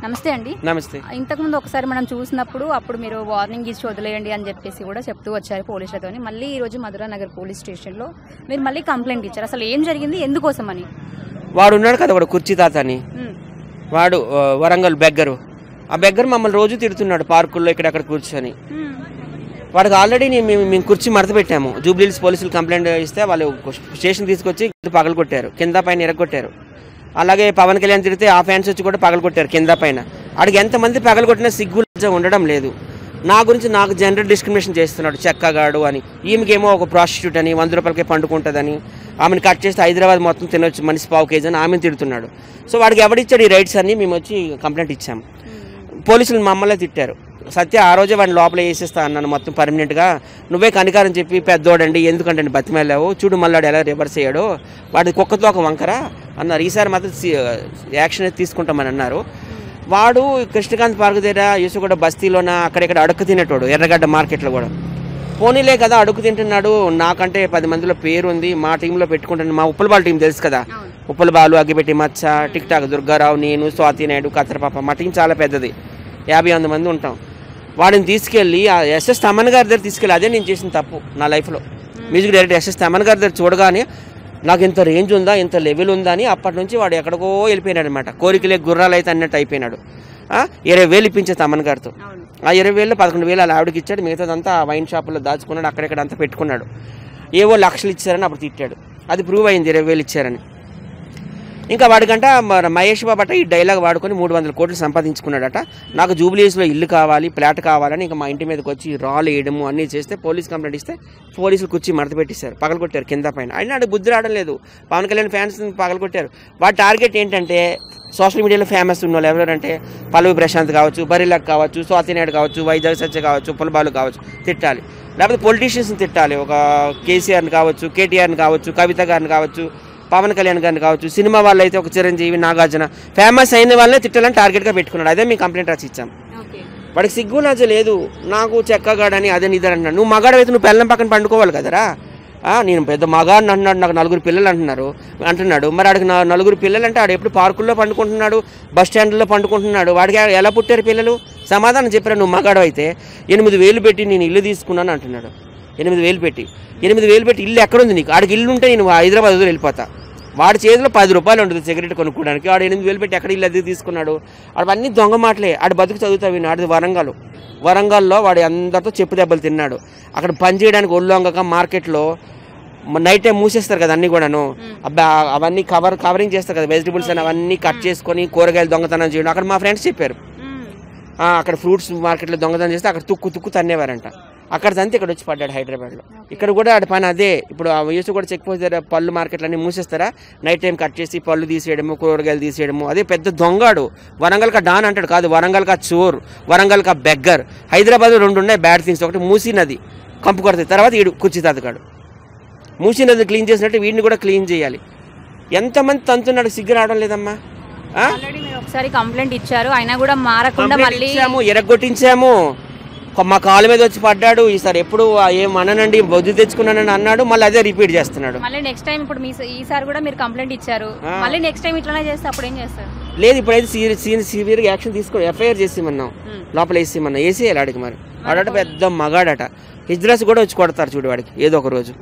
నమస్తే అండి. నమస్తే. ఇంతకుముందు ఒకసారి మనం చూసినప్పుడు అప్పుడు మీరు వార్నింగ్ ఇచ్చి వదిలేయండి అని చెప్పేసి కూడా చెప్తూ వచ్చారు పోలీసులతోని. మళ్ళీ ఈ రోజు మధురానగర్ పోలీస్ స్టేషన్లో మీరు మళ్ళీ కంప్లైంట్ ఇచ్చారు. అసలు ఏం జరిగింది, ఎందుకోసం అని? వాడు ఉన్నాడు కదా, వాడు కుర్చీ తాత అని, వాడు వరంగల్ బెగ్గరు. ఆ బెగ్గర్ మమ్మల్ని రోజు తిడుతున్నాడు పార్కుల్లో ఇక్కడెక్కడ కూర్చొని. వాడికి ఆల్రెడీ మేము కుర్చీ మడత పెట్టాము. జూబ్లీహిల్స్ పోలీసులు కంప్లైంట్ ఇస్తే వాళ్ళు స్టేషన్ తీసుకొచ్చి పగలు కొట్టారు, కింద పైన ఎరగొట్టారు. అలాగే పవన్ కళ్యాణ్ తిడితే ఆ ఫ్యాన్స్ వచ్చి కూడా పగలు కొట్టారు కింద పైన. ఆడికి ఎంతమంది పగలు కొట్టినా సిగ్గు ఉండడం లేదు. నా గురించి నాకు జెండర్ డిస్క్రిమినేషన్ చేస్తున్నాడు, చెక్కగాడు అని. ఈమెకేమో ఒక ప్రాస్టిట్యూట్ అని, 100 రూపాయలకే పండుకుంటుందని, ఆమెను కట్ చేస్తే హైదరాబాద్ మొత్తం తినొచ్చు మనిషి పావు కేజీ అని ఆమెను తిడుతున్నాడు. సో వాడికి ఎవడిచ్చాడు ఈ రైట్స్ అని మేము వచ్చి కంప్లైంట్ ఇచ్చాము. పోలీసులు మమ్మల్ని తిట్టారు. సత్య ఆ రోజే వాడిని లోపల వేసేస్తా అన్నాను మొత్తం పర్మనెంట్గా. నువ్వే కనికారం చెప్పి పెద్దోడండి ఎందుకంటే బతిమేళ్ళావు, చూడు మళ్ళీ ఎలా రివర్స్ అయ్యాడు, వాడి కుక్కతో ఒక వంకర అన్నారు. ఈసారి మాత్రం యాక్షన్ తీసుకుంటామని అన్నారు. వాడు కృష్ణకాంత్ పార్క్ దగ్గర యూసుగూడ బస్తీలోన అక్కడెక్కడ అడుక్కు తినేటోడు, ఎర్రగడ్డ మార్కెట్లో కూడా. పోనీలే కదా అడుక్కు తింటున్నాడు, నాకంటే 10 మందిలో పేరు ఉంది, మా టీంలో పెట్టుకుంటాను. మా ఉప్పలబాలు టీం తెలుసు కదా, ఉప్పలబాలు, అగ్గిపెట్టి మచ్చ, టిక్ టాక్ దుర్గారావు, నేను, స్వాతి నాయుడు, కత్తరపాప. మా టీం చాలా పెద్దది, 50-100 మంది ఉంటాం. వాడిని తీసుకెళ్ళి ఎస్ఎస్ తమన్ గారి దగ్గర తీసుకెళ్ళి, అదే నేను చేసిన తప్పు నా లైఫ్లో. మ్యూజిక్ డైరెక్టర్ ఎస్ఎస్ తమన్ గారి దగ్గర చూడగానే నాకు ఇంత రేంజ్ ఉందా, ఇంత లెవెల్ ఉందా అని అప్పటి నుంచి వాడు ఎక్కడికో వెళ్ళిపోయినాడు అనమాట. కోరికలే గుర్రాలు అయితే అన్నట్టు అయిపోయినాడు. 20,000 ఇప్పించే తమన్ గారితో. ఆ 20,000 11,000 అలా ఆవిడకి ఇచ్చాడు, మిగతాదంతా వైన్ షాపుల్లో దాచుకున్నాడు, అక్కడెక్కడ అంతా పెట్టుకున్నాడు. ఏవో లక్షలు ఇచ్చారని అప్పుడు తిట్టాడు. అది ప్రూవ్ అయింది 20,000 ఇచ్చారని. ఇంకా వాడికంట మహేష్ బాబు అట ఈ డైలాగ్ వాడుకొని 300 కోట్లు సంపాదించుకున్నాడట. నాకు జూబ్లీహిల్స్లో ఇల్లు కావాలి, ఫ్లాట్ కావాలని ఇంకా మా ఇంటి మీదకి వచ్చి రాళ్ళు వేయడము అన్నీ చేస్తే పోలీస్ కంప్లైంట్ ఇస్తే పోలీసులు కుర్చీ మడత పెట్టేశారు, పగలగొట్టారు కింద పైన. అయినా బుద్ధి రావడం లేదు. పవన్ కళ్యాణ్ ఫ్యాన్స్ పగలగొట్టారు. వాడి టార్గెట్ ఏంటంటే సోషల్ మీడియాలో ఫేమస్ ఉన్న వాళ్ళు ఎవరంటే పల్లవి ప్రశాంత్ కావచ్చు, బరిలక్ కావచ్చు, స్వాతి నాయుడు కావచ్చు, వైజాగ్ సత్య కావచ్చు, పులబాలు కావచ్చు, తిట్టాలి. లేకపోతే పొలిటీషియన్స్ని తిట్టాలి. ఒక కేసీఆర్ని కావచ్చు, కేటీఆర్ని కావచ్చు, కవిత గారిని కావచ్చు, పవన్ కళ్యాణ్ గారిని కావచ్చు, సినిమా వాళ్ళు అయితే ఒక చిరంజీవి, నాగార్జున, ఫేమస్ అయిన వాళ్ళనే తిట్టాలని టార్గెట్గా పెట్టుకున్నాడు. అదే మేము కంప్లైంట్ రాసి ఇచ్చాం. వాడికి సిగ్గు లాజ లేదు. నాకు చెక్కగాడని అదే నిద్ర అంటున్నాడు. నువ్వు మగాడు అయితే నువ్వు పెళ్ళం పక్కన పండుకోవాలి కదరా. నేను పెద్ద మగాడిని అంటున్నాడు, నాకు 4 పిల్లలు అంటున్నాడు. మరి ఆడికి 4 పిల్లలు అంటే ఆడు ఎప్పుడు పార్కుల్లో పండుకుంటున్నాడు, బస్ స్టాండ్లో పండుకుంటున్నాడు. వాడికి ఎలా పుట్టారు పిల్లలు? సమాధానం చెప్పారు. నువ్వు మగాడు అయితే 8,000 పెట్టి నేను ఇల్లు తీసుకున్నాను అంటున్నాడు. 8,000 పెట్టి ఇల్లు ఎక్కడుంది నీకు? ఆడికి ఇల్లు ఉంటే నేను హైదరాబాద్ వదిలి వెళ్ళిపోతా. వాడి చేతిలో 10 రూపాయలు ఉంటుంది సిగరెట్ కొనుక్కోవడానికి. వాడు 8,000 పెట్టి ఎక్కడ ఇల్లు అద్దెకి తీసుకున్నాడు? ఆడు అన్నీ దొంగ మాటలే. ఆడు బతుకు చదువుతావు. ఆడిది వరంగల్లో వాడు అందరితో చెప్పు దెబ్బలు తిన్నాడు. అక్కడ పని చేయడానికి ఒళ్ళొంగక మార్కెట్లో నైట్ టైం మూసేస్తారు కదా అన్నీ కూడాను. అవన్నీ కవరింగ్ చేస్తారు కదా వెజిటబుల్స్ అని, అవన్నీ కట్ చేసుకొని కూరగాయలు దొంగతనం చేయడం. అక్కడ మా ఫ్రెండ్స్ చెప్పారు, అక్కడ ఫ్రూట్స్ మార్కెట్లో దొంగతనం చేస్తే అక్కడ తుక్కు తన్నేవారంట. అక్కడ తంతే ఇక్కడ వచ్చి పడ్డాడు హైదరాబాద్లో. ఇక్కడ కూడా ఆడి పని అదే. ఇప్పుడు యూసు కూడా చెక్ పోస్ట్ దగ్గర పళ్ళు మార్కెట్లన్నీ మూసేస్తారా, నైట్ టైం కట్ చేసి పళ్ళు తీసేయడము, కూరగాయలు తీసేయడము. అదే పెద్ద దొంగాడు. వరంగల్కా డాన్ అంటాడు కాదు, వరంగల్కా చోర్, వరంగల్కా బెగ్గర్. హైదరాబాద్లో 2 ఉన్నాయి బ్యాడ్ థింగ్స్. ఒకటి మూసీ నది కంపు కొడుతుంది, తర్వాత ఈడు కుర్చీ తాతగాడు. మూసీ నది క్లీన్ చేసినట్టు వీడిని కూడా క్లీన్ చేయాలి. ఎంతమంది తంతున్నాడు, సిగ్గు రావడం లేదమ్మా. ఒకసారి కంప్లైంట్ ఇచ్చారు, అయినా కూడా మారకుండా మళ్ళీ ఎరగొట్టించాము. మా కాలు మీద వచ్చి పడ్డాడు. ఈసారి ఎప్పుడు ఏమన్నానండి బొద్దు తెచ్చుకున్నానని అన్నాడు, మళ్ళీ అదే రిపీట్ చేస్తున్నాడు. మళ్ళీ నెక్స్ట్ టైం ఇప్పుడు ఈసారి కూడా మీరు కంప్లైంట్ ఇచ్చారు, మళ్ళీ నెక్స్ట్ టైం ఇట్లానే చేస్తే అప్పుడు ఏం చేస్తారు? లేదు, ఇప్పుడైతే సివియర్గా యాక్షన్ తీసుకొని ఎఫ్ఐఆర్ చేసేమన్నాం, లోపల వేసేమన్నా వేసేయాలి ఆడికి. మరి వాడట పెద్ద మగాడట. హిజ్రాస్ కూడా వచ్చి కొడతారు చూడు వాడికి ఏదో ఒక రోజు.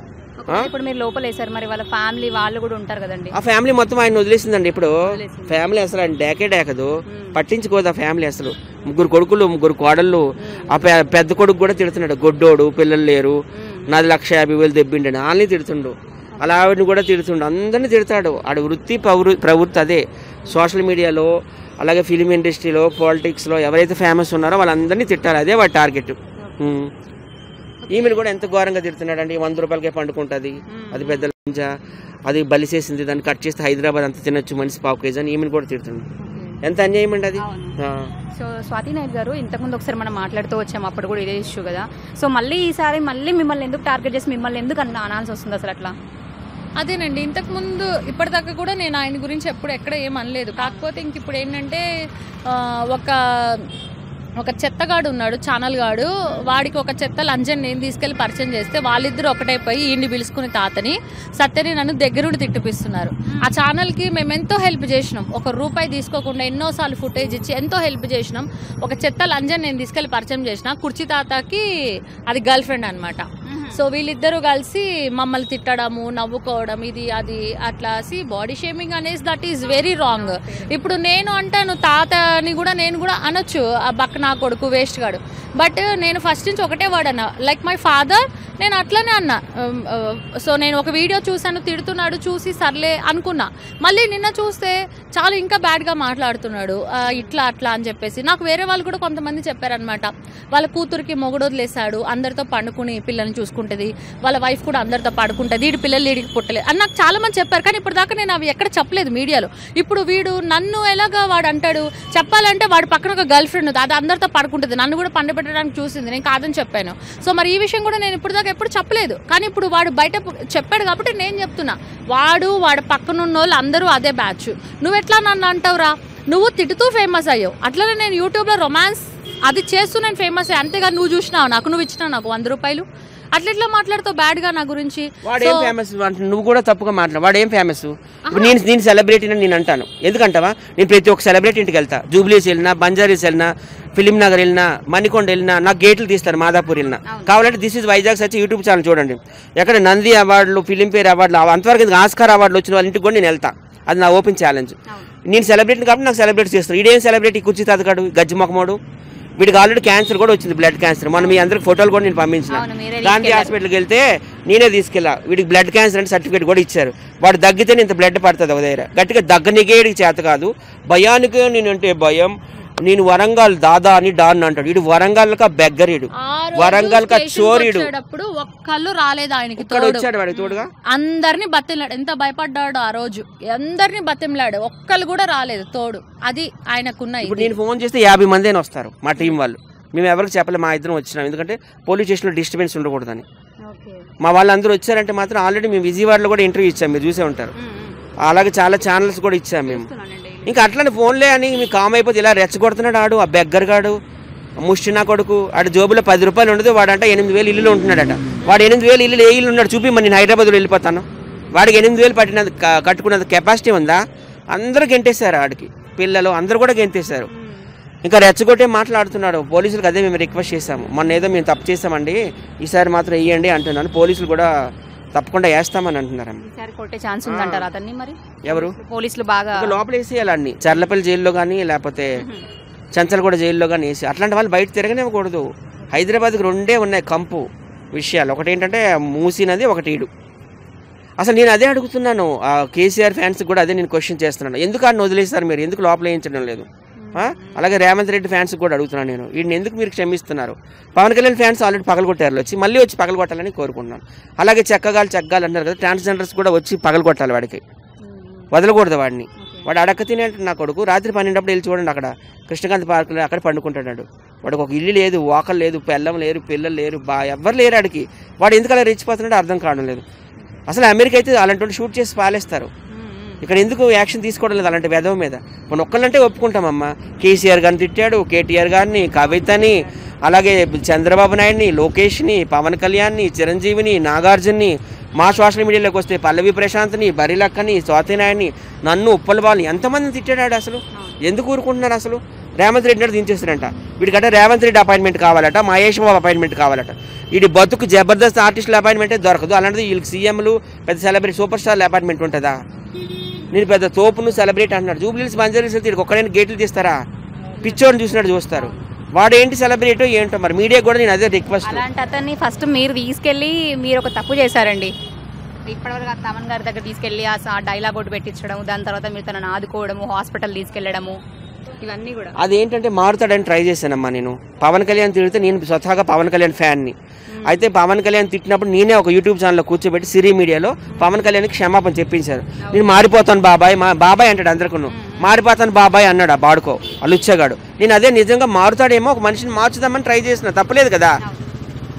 ఇప్పుడు మీరు లోపల వేసారు, మరి వాళ్ళ ఫ్యామిలీ వాళ్ళు కూడా ఉంటారు కదండి. ఆ ఫ్యామిలీ మొత్తం ఆయన వదిలేసిందండి. ఇప్పుడు ఫ్యామిలీ అసలు ఆయన డేకదు, పట్టించుకోదు ఆ ఫ్యామిలీ అసలు. 3 కొడుకులు 3 కోడళ్ళు. ఆ పెద్ద కొడుకు కూడా తిడుతున్నాడు, గొడ్డోడు, పిల్లలు లేరు, నాది 150,000 దెబ్బిండని వాళ్ళని తిడుతుండు. అలా ఆవిడని కూడా తిడుతుండు, అందరినీ తిడతాడు. ఆడ వృత్తి ప్రవృత్తి అదే. సోషల్ మీడియాలో అలాగే ఫిలిం ఇండస్ట్రీలో పాలిటిక్స్లో ఎవరైతే ఫేమస్ ఉన్నారో వాళ్ళందరినీ తిట్టాలి, అదే వాడి టార్గెట్. ఈమెను కూడా ఎంత ఘోరంగా తిడుతున్నాడండి. 100 రూపాయలకే పండుకుంటుంది, అది పెద్ద లంజ, అది బలిసేసింది, దాన్ని కట్ చేస్తే హైదరాబాద్ అంతా తినొచ్చు మనిషి పావు కేజీ అని ఈమెను కూడా తిడుతున్నాడు. ఎంత అన్యాయం అండి అది. సో స్వాతి నాయుడు గారు, ఇంతకుముందు ఒకసారి మనం మాట్లాడుతూ వచ్చాము, అప్పుడు కూడా ఇదే ఇష్యూ కదా. సో మళ్ళీ ఈసారి మిమ్మల్ని ఎందుకు టార్గెట్ చేసి మిమ్మల్ని ఎందుకు అనాల్సి వస్తుంది అసలు అట్లా? అదేనండి, ఇంతకుముందు ఇప్పటిదాకా కూడా నేను ఆయన గురించి ఎప్పుడు ఎక్కడ ఏం అనలేదు. కాకపోతే ఇంక ఇప్పుడు ఏంటంటే ఒక ఒక చెత్తగాడు ఉన్నాడు, ఛానల్ గాడు, వాడికి ఒక చెత్త లంచం నేను తీసుకెళ్లి పరిచయం చేస్తే వాళ్ళిద్దరు ఒకటైపోయి ఈయన్ని పిలుచుకుని తాతని సత్యని నన్ను దగ్గరుండి తిట్టిపిస్తున్నారు. ఆ ఛానల్కి మేము ఎంతో హెల్ప్ చేసినాం, ₹1 తీసుకోకుండా ఎన్నోసార్లు ఫుటేజ్ ఇచ్చి ఎంతో హెల్ప్ చేసినాం. ఒక చెత్త లంచం నేను తీసుకెళ్లి పరిచయం చేసిన కుర్చీ తాతకి అది గర్ల్ ఫ్రెండ్ అనమాట. సో వీళ్ళిద్దరూ కలిసి మమ్మల్ని తిట్టడము, నవ్వుకోవడం, ఇది అది అట్లా బాడీ షేమింగ్ అనేసి దట్ ఈస్ వెరీ రాంగ్. ఇప్పుడు నేను అంటాను తాతని కూడా నేను కూడా అనొచ్చు, ఆ బక్క నా కొడుకు వేస్ట్ గాడు. బట్ నేను ఫస్ట్ నుంచి ఒకటే వర్డ్ అన్నా, లైక్ మై ఫాదర్, నేను అట్లనే అన్నా. సో నేను ఒక వీడియో చూసాను, తిడుతున్నాడు, చూసి సర్లే అనుకున్నా. మళ్ళీ నిన్న చూస్తే చాలా ఇంకా బ్యాడ్గా మాట్లాడుతున్నాడు, ఇట్లా అట్లా అని చెప్పేసి. నాకు వేరే వాళ్ళు కూడా కొంతమంది చెప్పారనమాట, వాళ్ళ కూతురికి మొగుడు వదిలేశాడు, అందరితో పండుకుని పిల్లల్ని చూసుకుంటుంది, వాళ్ళ వైఫ్ కూడా అందరితో పడుకుంటుంది, వీడి పిల్లలు వీడికి పుట్టలేదు అని నాకు చాలా మంది చెప్పారు. కానీ ఇప్పుడు దాకా నేను అవి ఎక్కడ చెప్పలేదు మీడియాలో. ఇప్పుడు వీడు నన్ను ఎలాగా వాడు అంటాడు, చెప్పాలంటే వాడు పక్కన ఒక గర్ల్ ఫ్రెండ్ ఉంది, అది అందరితో పడుకుంటుంది, నన్ను కూడా పండబెట్టడానికి చూసింది, నేను కాదని చెప్పాను. సో మరి ఈ విషయం కూడా నేను ఇప్పుడు ఎప్పుడు చెప్పలేదు. కానీ ఇప్పుడు వాడు బయట చెప్పాడు కాబట్టి నేను చెప్తున్నా, వాడు పక్కనున్న వాళ్ళు అందరూ అదే బ్యాచ్. నువ్వు ఎట్లా నన్ను అంటావురా, నువ్వు తిట్టుతూ ఫేమస్ అయ్యావు, అట్లనే నేను యూట్యూబ్లో రొమాన్స్ అది చేస్తూ నేను ఫేమస్ అయ్యా, అంతేగా నువ్వు చూసినావు నాకు, నువ్వు ఇచ్చినావు నాకు ₹100, అట్లా మాట్లాడుతావు బ్యాడ్గా నా గురించి. వాడేం ఫేమస్, నువ్వు కూడా తప్పుగా మాట్లాడు. వాడేం ఫేమస్? ఇప్పుడు నేను సెలబ్రిటీ అని నేను అంటాను, ఎందుకంటావా? నేను ప్రతి ఒక్క సెలబ్రిటీ ఇంటికి వెళ్తా, జూబ్లీస్ వెళ్ళినా, బంజారీస్ వెళ్ళినా, ఫిలిం నగర్ వెళ్ళినా, మణికొండ వెళ్ళినా, నాకు గేట్లు తీస్తారు, మాదాపూర్ వెళ్ళినా. కావాలంటే దిస్ ఇస్ వైజాగ్ వచ్చి యూట్యూబ్ ఛానల్ చూడండి, ఎక్కడ నంది అవార్డులు, ఫిలింఫేర్ అవార్డులు, అంతవరకు ఆస్కార్ అవార్డులు వచ్చిన వాళ్ళ ఇంటికి కూడా నేను వెళ్తా. అది నా ఓపెన్ ఛాలెంజ్. నేను సెలబ్రిటీ కాబట్టి నాకు సెలబ్రేట్ చేస్తాను. ఇదేం సెలబ్రిటీ, కుర్చీ తాతగాడు, గజ్జి మొక్కమోడు, వీడికి ఆల్రెడీ క్యాన్సర్ కూడా వచ్చింది, బ్లడ్ క్యాన్సర్. మనం మీ అందరికి ఫోటోలు కూడా నేను పంపించిన. గాంధీ హాస్పిటల్కి వెళ్తే నేనే తీసుకెళ్ళా, వీడికి బ్లడ్ క్యాన్సర్ అంటే సర్టిఫికేట్ కూడా ఇచ్చారు. వాడు దగ్గితే ఇంత బ్లడ్ పడుతుంది ఒక దగ్గర, గట్టిగా దగ్గనికే చేత కాదు, భయానికి నేనంటే భయం. నేను వరంగల్ దాదా అని డాన్ అంటాడు, వీడు వరంగల్ కా బెగ్గరీడు, వరంగల్ కా చోరీడు. ఒక్కళ్ళు రాలేదు ఆయనకి, వచ్చాడు వాడికి తోడుగా, అందరినీ బతిమలాడు. ఎంత భయపడ్డాడు ఆ రోజు, అందరినీ బతిమలాడు, ఒక్కళ్ళు కూడా రాలేదు తోడు. అది ఆయనకున్న. ఇప్పుడు నేను ఫోన్ చేస్తే 50 మంది అయినా వస్తారు మా టీం వాళ్ళు. మేము ఎవరికి చెప్పలే, మా ఇద్దరం వచ్చినాం, ఎందుకంటే పోలీస్ స్టేషన్లో డిస్టర్బెన్స్ ఉండకూడదని. మా వాళ్ళందరూ వచ్చారంటే మాత్రం ఆల్రెడీ మేము విజయవాడలో కూడా ఇంటర్వ్యూ ఇచ్చాం, మీరు చూసే ఉంటారు. అలాగే చాలా ఛానల్స్ కూడా ఇచ్చాం మేము. ఇంకా అట్లనే ఫోన్లే అని మీకు కామ్ అయిపోతే ఇలా రెచ్చగొడుతున్నాడు ఆడు, ఆ బెగ్గరగాడు, ముష్టినా కొడుకు. ఆడు జోబులో ₹10 ఉండదు, వాడంట 8,000 ఇల్లులో ఉంటున్నాడట. వాడు 8,000 ఇల్లు ఏ ఇల్లు ఉన్నాడు చూపి, మరి నేను హైదరాబాద్లో వెళ్ళిపోతాను. వాడికి 8,000 పట్టిన కట్టుకునేది కెపాసిటీ ఉందా? అందరూ గెంటేశారు, ఆడికి పిల్లలు అందరూ కూడా గెంటేశారు. ఇంకా రెచ్చగొట్టే మాట్లాడుతున్నాడు. పోలీసులకు అదే మేము రిక్వెస్ట్ చేశాము, మొన్న ఏదో మేము తప్పు చేసామండి, ఈసారి మాత్రం వేయండి అంటున్నాను. పోలీసులు కూడా తప్పకుండా వేస్తామని అంటున్నారు. ఎవరు పోలీసులు బాగా లోపల వేసేయాలండి, చర్లపల్లి జైల్లో కానీ లేకపోతే చంచలగూడ జైల్లో కానీ వేసి, అట్లాంటి వాళ్ళు బయట తిరగనివ్వకూడదు. హైదరాబాద్కి 2 ఉన్నాయి కంపు విషయాలు, ఒకటి ఏంటంటే మూసీ నది, ఒకటి ఈడు. అసలు నేను అదే అడుగుతున్నాను, కేసీఆర్ ఫ్యాన్స్ కూడా అదే నేను క్వశ్చన్ చేస్తున్నాను, ఎందుకు ఆడిని వదిలేస్తారు మీరు, ఎందుకు లోపల వేయించడం లేదు? అలాగే రేవంత్ రెడ్డి ఫ్యాన్స్ కూడా అడుగుతున్నాను నేను, వీడిని ఎందుకు మీరు క్షమిస్తున్నారు? పవన్ కళ్యాణ్ ఫ్యాన్స్ ఆల్రెడీ పగలగొట్టారు, మళ్ళీ వచ్చి పగలగొట్టాలని కోరుకుంటున్నాను. అలాగే చెక్కగాలు అన్నారు కదా, ట్రాన్స్జెండర్స్ కూడా వచ్చి పగలగొట్టాలి, వాడికి వదలకూడదు వాడిని. వాడు అడక్క తినేట నా కొడుకు, రాత్రి 12 వెళ్ళి చూడండి, అక్కడ కృష్ణకాంత్ పార్కులో అక్కడ పండుకుంటాడు. వాడికి ఒక ఇల్లు లేదు, వాకలు లేదు, పిల్లం లేరు, పిల్లలు లేరు, ఎవ్వరు లేరు ఆడికి. వాడు ఎందుకు అలా రెచ్చిపోతున్నాడో అర్థం కావడం లేదు. అసలు అమెరికా అయితే అలాంటి షూట్ చేసి పాలేస్తారు, ఇక్కడ ఎందుకు యాక్షన్ తీసుకోవడం లేదు అలాంటి వెధవ మీద? మన ఒక్కళ్ళంటే ఒప్పుకుంటామమ్మా, కేసీఆర్ గారిని తిట్టాడు, కేటీఆర్ గారిని, కవితని, అలాగే చంద్రబాబు నాయుడిని, లోకేష్ని, పవన్ కళ్యాణ్ని, చిరంజీవిని, నాగార్జున్ని, మా సోషల్ మీడియాలోకి వస్తే పల్లవి ప్రశాంత్ని, బరిలక్కని, స్వాతినాయుడిని, నన్ను, ఉప్పలబాల్ని, ఎంతమందిని తిట్టాడు. అసలు ఎందుకు ఊరుకుంటున్నారు? అసలు రేవంత్ రెడ్డి అంటే దించేస్తారంట. వీడికంటే రేవంత్ రెడ్డి అపాయింట్మెంట్ కావాలట, మహేష్ బాబు అపాయింట్మెంట్ కావాలట. వీడి బతుకు జబర్దస్త్ ఆర్టిస్టుల అపాయింట్మెంటే దొరకదు, అలాంటిది వీళ్ళకి సీఎంలు, పెద్ద సెలబ్రిటీ సూపర్ స్టార్ల అపాయింట్మెంట్ ఉంటుందా? నేను పెద్ద తోపును సెలబ్రేట్ అంటున్నాడు. జూబ్లీస్ బంజారీస్ వెళ్తే ఒక్కడైనా గేట్లు తీస్తారా? పిచ్చోడిని చూసినట్టు చూస్తారు. వాడు ఏంటి సెలబ్రేటో ఏంటో మరి. మీడియా కూడా నేను అదే రిక్వెస్ట్. అలాంటి అతన్ని ఫస్ట్ మీరు తీసుకెళ్ళి మీరు ఒక తప్పు చేశారండి. ఇప్పటివరకు తమన్ గారి దగ్గర తీసుకెళ్ళి ఆ డైలాగ్ ఒకటి పెట్టించడం, దాని తర్వాత మీరు తనను ఆదుకోవడము, హాస్పిటల్ తీసుకెళ్లడము, ఇవన్నీ కూడా అదేంటంటే మారుతాడని ట్రై చేశానమ్మా నేను. పవన్ కళ్యాణ్ తిడితే నేను స్వతహాగా పవన్ కళ్యాణ్ ఫ్యాన్ని. అయితే పవన్ కళ్యాణ్ తిట్టినప్పుడు నేనే ఒక యూట్యూబ్ ఛానల్లో కూర్చోబెట్టి సిరి మీడియాలో పవన్ కళ్యాణ్కి క్షమాపణ చెప్పించారు. నేను మారిపోతాను బాబాయ్, మా బాబాయ్ అంటాడు అందరికీ, మారిపోతాను బాబాయ్ అన్నాడు ఆ బాడుకో అలుచ్చగాడు. నేను అదే నిజంగా మారుతాడేమో, ఒక మనిషిని మార్చుదామని ట్రై చేసిన, తప్పలేదు కదా.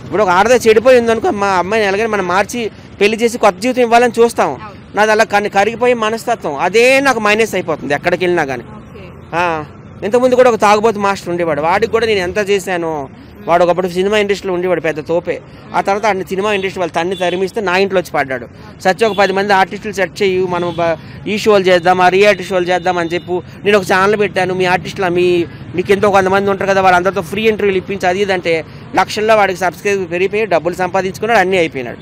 ఇప్పుడు ఒక ఆడదా చెడిపోయింది అనుకో, మా అమ్మాయిని ఎలాగైనా మనం మార్చి పెళ్లి చేసి కొత్త జీవితం ఇవ్వాలని చూస్తాం. నాది అలా కరిగిపోయి మనస్తత్వం, అదే నాకు మైనస్ అయిపోతుంది ఎక్కడికి వెళ్ళినా కానీ. ఇంతకుముందు కూడా ఒక తాగుబోతు మాస్టర్ ఉండేవాడు, వాడికి కూడా నేను ఎంత చేశానో. వాడు ఒకప్పుడు సినిమా ఇండస్ట్రీలో ఉండేవాడు, పెద్ద తోపే. ఆ తర్వాత అన్ని సినిమా ఇండస్ట్రీ వాళ్ళు తన్ని తరిమిస్తే నా ఇంట్లో వచ్చి పడ్డాడు. సచ్చి ఒక 10 మంది ఆర్టిస్టులు సెట్ చేయు, మనం ఈ షోలు చేద్దాం, ఆ రియాలిటీ షోలు చేద్దాం అని చెప్పు. నేను ఒక ఛానల్ పెట్టాను, మీ ఆర్టిస్టులు మీకు ఎంతో 100 మంది ఉంటారు కదా, వాళ్ళందరితో ఫ్రీ ఇంటర్వ్యూలు ఇప్పించి అది ఇదంటే లక్షల్లో వాడికి సబ్స్క్రైబ్ పెరిగిపోయి డబ్బులు సంపాదించుకున్నాడు, అన్నీ అయిపోయినాడు.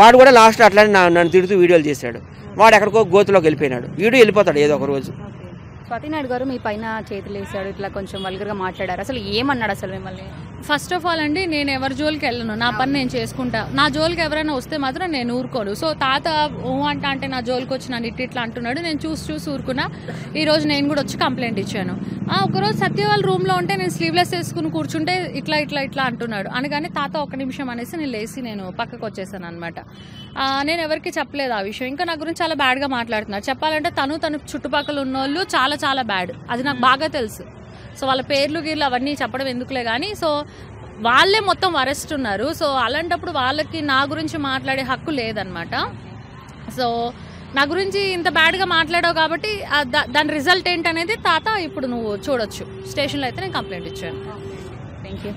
వాడు కూడా లాస్ట్ అట్లానే నన్ను తిడుతూ వీడియోలు చేశాడు. వాడు ఎక్కడికో గోతులోకి వెళ్ళిపోయినాడు. వీడియో వెళ్ళిపోతాడు ఏదో ఒక రోజు. స్వాతి నాయుడు గారు మీ పైన చేతులు వేసాడు, ఇట్లా కొంచెం వల్గర్గా మాట్లాడారు, అసలు ఏమన్నాడు అసలు మిమ్మల్ని? ఫస్ట్ ఆఫ్ ఆల్ అండి, నేను ఎవరి జోలికి వెళ్ళను, నా పని నేను చేసుకుంటా. నా జోలికి ఎవరైనా వస్తే మాత్రం నేను ఊరుకోను. సో తాత అంటే నా జోలికి వచ్చి నన్ను ఇట్లా అంటున్నాడు, నేను చూసి ఊరుకున్నా. ఈరోజు నేను కూడా వచ్చి కంప్లైంట్ ఇచ్చాను. ఒకరోజు సత్య వాళ్ళ రూమ్లో ఉంటే నేను స్లీవ్లెస్ వేసుకుని కూర్చుంటే ఇట్లా అంటున్నాడు అనగానే తాత 1 నిమిషం అనేసి నేను లేచి నేను పక్కకు వచ్చేసాను అనమాట. నేను ఎవరికి చెప్పలేదు ఆ విషయం. ఇంకా నా గురించి చాలా బ్యాడ్గా మాట్లాడుతున్నారు. చెప్పాలంటే తన చుట్టుపక్కల ఉన్న వాళ్ళు చాలా చాలా బ్యాడ్, అది నాకు బాగా తెలుసు. సో వాళ్ళ పేర్లు గీర్లు అవన్నీ చెప్పడం ఎందుకులే కానీ, సో వాళ్ళే మొత్తం అరెస్ట్ ఉన్నారు. సో అలాంటప్పుడు వాళ్ళకి నా గురించి మాట్లాడే హక్కు లేదనమాట. సో నా గురించి ఇంత బ్యాడ్గా మాట్లాడావు కాబట్టి దాని రిజల్ట్ ఏంటనేది తాత ఇప్పుడు నువ్వు చూడొచ్చు. స్టేషన్లో అయితే నేను కంప్లైంట్ ఇచ్చాను. Thank you.